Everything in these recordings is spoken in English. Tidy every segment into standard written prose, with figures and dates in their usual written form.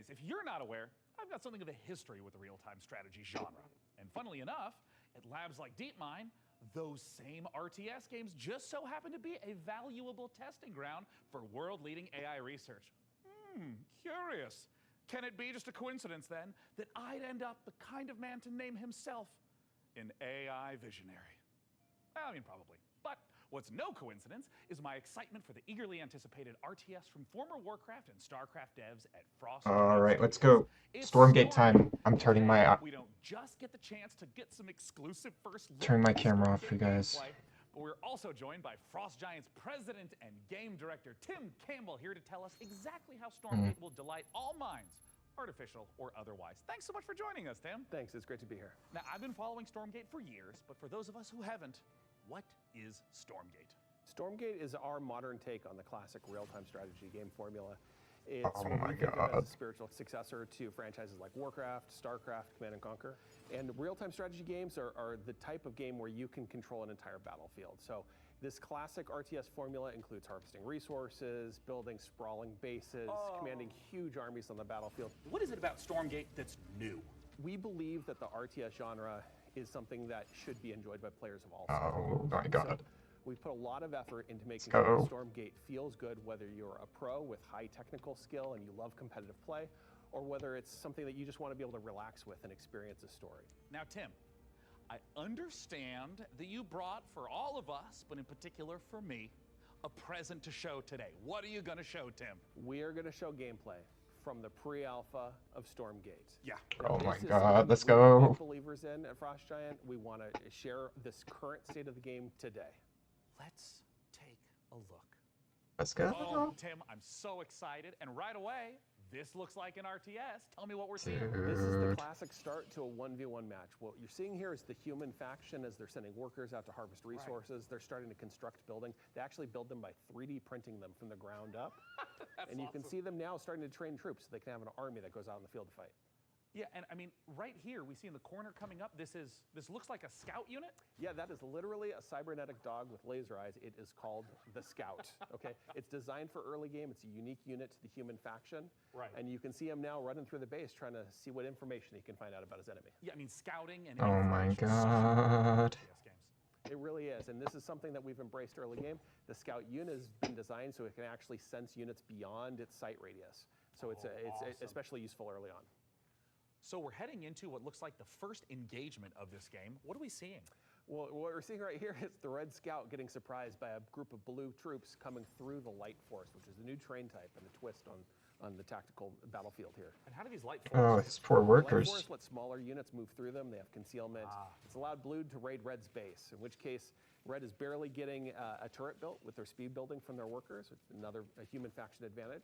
anyways, if you're not aware, I've got something of a history with the real-time strategy genre. And funnily enough, at labs like DeepMind, those same RTS games just so happen to be a valuable testing ground for world-leading AI research. Curious. Can it be just a coincidence, then, that I'd end up the kind of man to name himself an AI visionary? Well, I mean, probably. But what's no coincidence is my excitement for the eagerly anticipated RTS from former Warcraft and StarCraft devs at Frost. All right, let's go. Stormgate time. I'm turning my We don't just get the chance to get some exclusive first look turn my at camera off Stormgate for you guys. gameplay, but we're also joined by Frost Giants president and game director Tim Campbell here to tell us exactly how Stormgate will delight all minds, artificial or otherwise. Thanks so much for joining us, Tim. Thanks, it's great to be here. Now, I've been following Stormgate for years, but for those of us who haven't, what is Stormgate? Stormgate is our modern take on the classic real-time strategy game formula. It's Oh what my we think of God. as a spiritual successor to franchises like Warcraft, StarCraft, Command & Conquer. And real-time strategy games are the type of game where you can control an entire battlefield. So this classic RTS formula includes harvesting resources, building sprawling bases, commanding huge armies on the battlefield. What is it about Stormgate that's new? We believe that the RTS genre is something that should be enjoyed by players of all Oh my So God. we've put a lot of effort into making go. sure that Stormgate feels good, whether you're a pro with high technical skill and you love competitive play, or whether it's something that you just want to be able to relax with and experience a story. Now, Tim, I understand that you brought for all of us, but in particular for me, a present to show today. What are you going to show, Tim? We are going to show gameplay from the pre-alpha of Stormgate. Yeah. Oh This my is God, something let's that we're go. big believers in at Frost Giant. We want to share this current state of the game today. Let's take a look. Let's go. Oh, Tim, I'm so excited. And right away, this looks like an RTS. Tell me what we're seeing. This is the Dude. classic start to a 1v1 match. What you're seeing here is the human faction as they're sending workers out to harvest resources. They're starting to construct building. They actually build them by 3D printing them from the ground up. And you can see them now starting to train troops so they can have an army that goes out in the field to fight. Yeah, and I mean, right here, we see in the corner coming up, this looks like a scout unit. Yeah, that is literally a cybernetic dog with laser eyes. It is called the Scout, okay? It's designed for early game. It's a unique unit to the human faction. Right. And you can see him now running through the base trying to see what information he can find out about his enemy. Yeah, I mean, scouting and Oh my information is such an important God. RTS games. It really is, and this is something that we've embraced early game. The Scout unit has been designed so it can actually sense units beyond its sight radius. So it's awesome. especially useful early on. So we're heading into what looks like the first engagement of this game. What are we seeing? Well, what we're seeing right here is the Red Scout getting surprised by a group of blue troops coming through the Light Force, which is a new train type and a twist on the tactical battlefield here. And how do these light Oh, forces? it's poor The Light workers. Force lets smaller units move through them. They have concealment. It's allowed Blue to raid Red's base, in which case Red is barely getting a turret built with their speed building from their workers, another human faction advantage.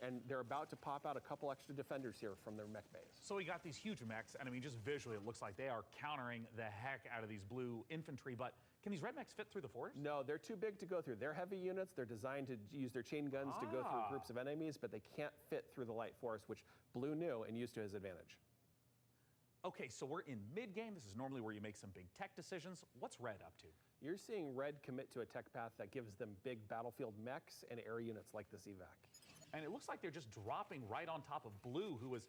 And they're about to pop out a couple extra defenders here from their mech base. So we got these huge mechs, and I mean, just visually, it looks like they are countering the heck out of these blue infantry, but can these red mechs fit through the forest? No, they're too big to go through. They're heavy units. They're designed to use their chain guns to go through groups of enemies, but they can't fit through the Light Force, which Blue knew and used to his advantage. Okay, so we're in mid-game. This is normally where you make some big tech decisions. What's Red up to? You're seeing Red commit to a tech path that gives them big battlefield mechs and air units like this evac. And it looks like they're just dropping right on top of Blue, who was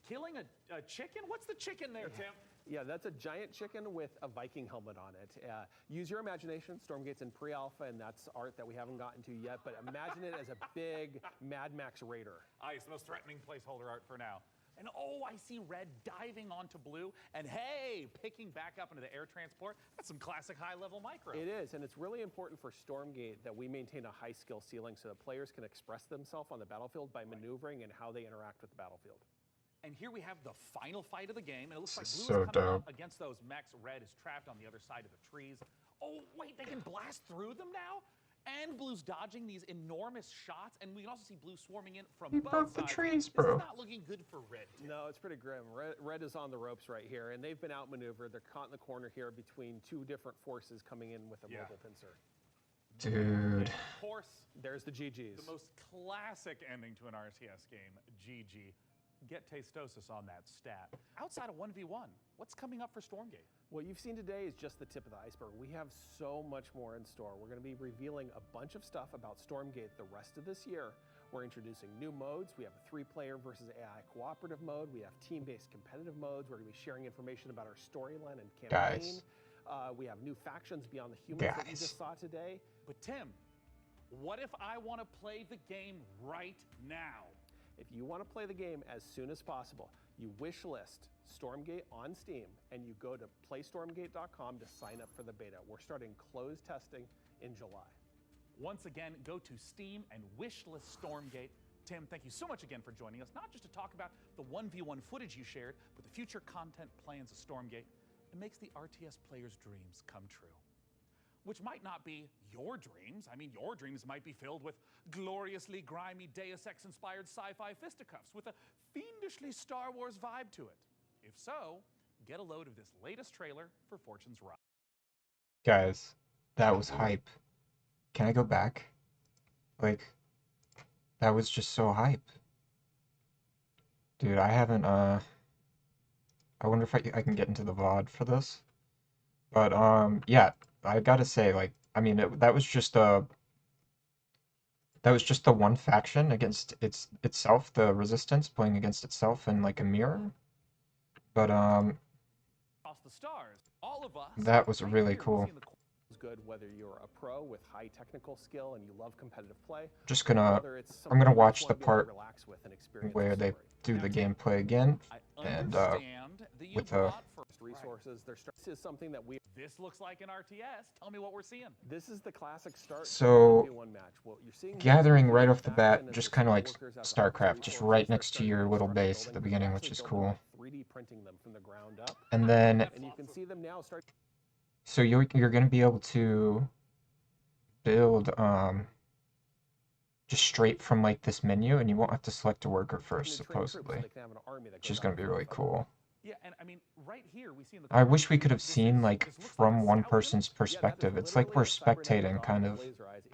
killing a chicken? What's the chicken there, Tim? Yeah, that's a giant chicken with a Viking helmet on it. Use your imagination. Stormgate's in pre-alpha, and that's art that we haven't gotten to yet, but imagine it as a big Mad Max Raider. It's the most threatening placeholder art for now. And oh, I see Red diving onto Blue, and hey, picking back up into the air transport. That's some classic high-level micro. It is, and it's really important for Stormgate that we maintain a high skill ceiling so that players can express themselves on the battlefield by maneuvering and how they interact with the battlefield. And here we have the final fight of the game, and it looks like This is Blue is so coming dope. up against those mechs. Red is trapped on the other side of the trees. Oh, wait, they can blast through them now? And Blue's dodging these enormous shots, and we can also see Blue swarming in from He both broke the sides. trees, This bro. is not looking good for Red. Tim. No, it's pretty grim. Red is on the ropes right here, and they've been outmaneuvered. They're caught in the corner here between two different forces coming in with a mobile pincer. Dude. Of course, There's the GGs. the most classic ending to an RTS game, GG. Get Tastosis on that stat. Outside of 1v1, what's coming up for Stormgate? What you've seen today is just the tip of the iceberg. We have so much more in store. We're going to be revealing a bunch of stuff about Stormgate the rest of this year. We're introducing new modes. We have a 3-player versus AI cooperative mode. We have team-based competitive modes. We're going to be sharing information about our storyline and campaign. We have new factions beyond the humans that you just saw today. But Tim, what if I want to play the game right now? If you want to play the game as soon as possible, you wish list StormGate on Steam and you go to playstormgate.com to sign up for the beta. We're starting closed testing in July. Once again, go to Steam and wishlist Stormgate. Tim, thank you so much again for joining us, not just to talk about the 1v1 footage you shared, but the future content plans of Stormgate. It makes the RTS player's dreams come true. Which might not be your dreams. I mean, your dreams might be filled with gloriously grimy Deus Ex-inspired sci-fi fisticuffs with a fiendishly Star Wars vibe to it. If so, get a load of this latest trailer for Fortune's Rise. Guys, that was hype. Can I go back? Like, that was just so hype. Dude, I haven't, I wonder if I can get into the VOD for this. But, yeah, I gotta say, like, I mean, that was just the one faction against itself, the Resistance playing against itself in, like, a mirror. But, Across the stars, all of us, that was really cool. Good whether you're a pro with high technical skill and you love competitive play. Just I'm gonna watch the part where they do the gameplay again, and with resources. This is something that This looks like an RTS. Tell me what we're seeing. This is the classic start. So, match. What you're seeing gathering right off the bat, just kind of like StarCraft, just right next to your little base at the beginning, which is cool. 3D printing them from the ground up. And then, and you can see them now start. so you're going to be able to build just straight from like this menu, and you won't have to select a worker first, supposedly, which is going to be really cool. Yeah, and I mean, right here we see in the I wish we could have seen like from one person's perspective. It's like we're spectating, kind of.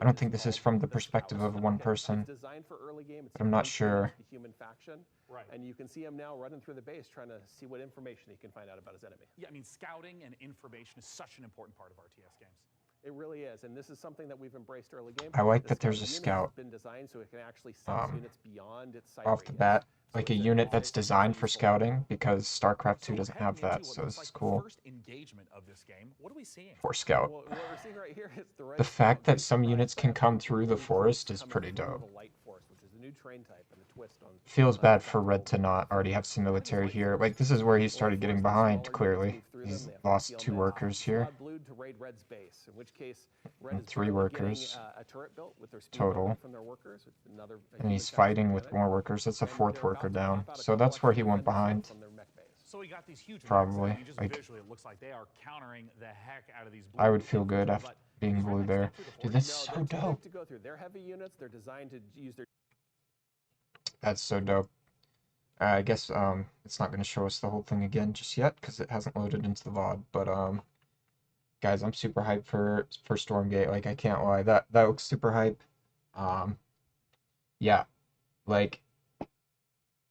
I don't think this is from the perspective of one person, but I'm not sure. Right. And you can see him now running through the base trying to see what information he can find out about his enemy. Yeah, I mean, scouting and information is such an important part of RTS games. It really is, and this is something that we've embraced early game. I like that there's a scout been designed so it can actually sense units beyond its sight off the radius. bat, like a unit that's designed for scouting, because StarCraft 2 doesn't have that, so this is cool. First engagement of this game. What are we seeing? For scout. Well, what we're seeing right here is The fact that some units can come through the forest is pretty dope. The light force, which is the new train type and a twist on. Feels bad for Red to not already have some military here. Like, this is where he started getting behind, clearly. He's lost 2 workers here. Blue to raid Red's base, in which case Red And is 3 workers a turret built with their speed total. from their workers. Another, And he's fighting with more workers. That's a 4th worker down. So that's where he went behind. So we got these huge Probably. units, I mean, just Like, visually, it looks like they are countering the heck out of these blue I would feel units, good after but being these blue red there. knights come through the Dude, forest. that's so dope. To go through. They're heavy units. They're designed to use their. That's so dope. I guess it's not going to show us the whole thing again just yet because it hasn't loaded into the VOD. But guys, I'm super hyped for Stormgate. Like, I can't lie, that looks super hype. Yeah, like,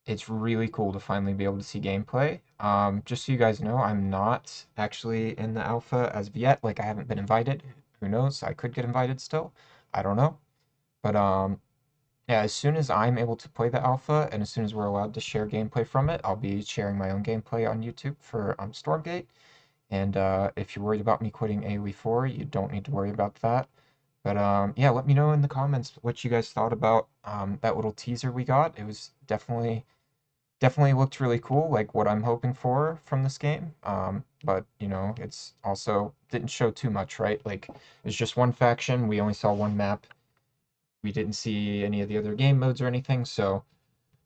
it's really cool to finally be able to see gameplay. Just so you guys know, I'm not actually in the alpha as of yet. Like, I haven't been invited. Who knows? I could get invited still. I don't know. But yeah, as soon as I'm able to play the alpha, and as soon as we're allowed to share gameplay from it, I'll be sharing my own gameplay on YouTube for Stormgate. And if you're worried about me quitting AoE 4, you don't need to worry about that. But yeah, let me know in the comments what you guys thought about that little teaser we got. It was definitely looked really cool, like what I'm hoping for from this game. But, you know, it's also didn't show too much, right? Like, it's just one faction. We only saw one map. We didn't see any of the other game modes or anything, so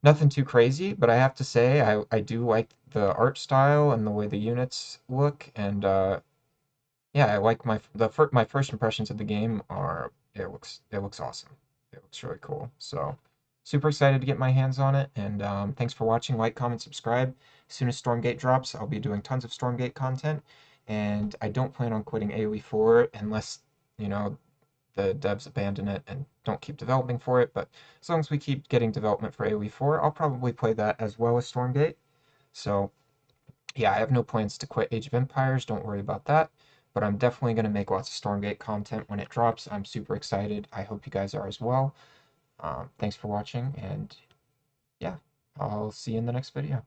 nothing too crazy. But I have to say, I do like the art style and the way the units look, and yeah, I like my first impressions of the game are it looks awesome. It looks really cool. So super excited to get my hands on it, and thanks for watching. Like, comment, subscribe. As soon as Stormgate drops, I'll be doing tons of Stormgate content, and I don't plan on quitting AoE 4 unless, you know, the devs abandon it and don't keep developing for it. But as long as we keep getting development for AoE 4, I'll probably play that as well as Stormgate. So yeah, I have no plans to quit Age of Empires, don't worry about that. But I'm definitely going to make lots of Stormgate content when it drops. I'm super excited. I hope you guys are as well. Thanks for watching, and yeah, I'll see you in the next video.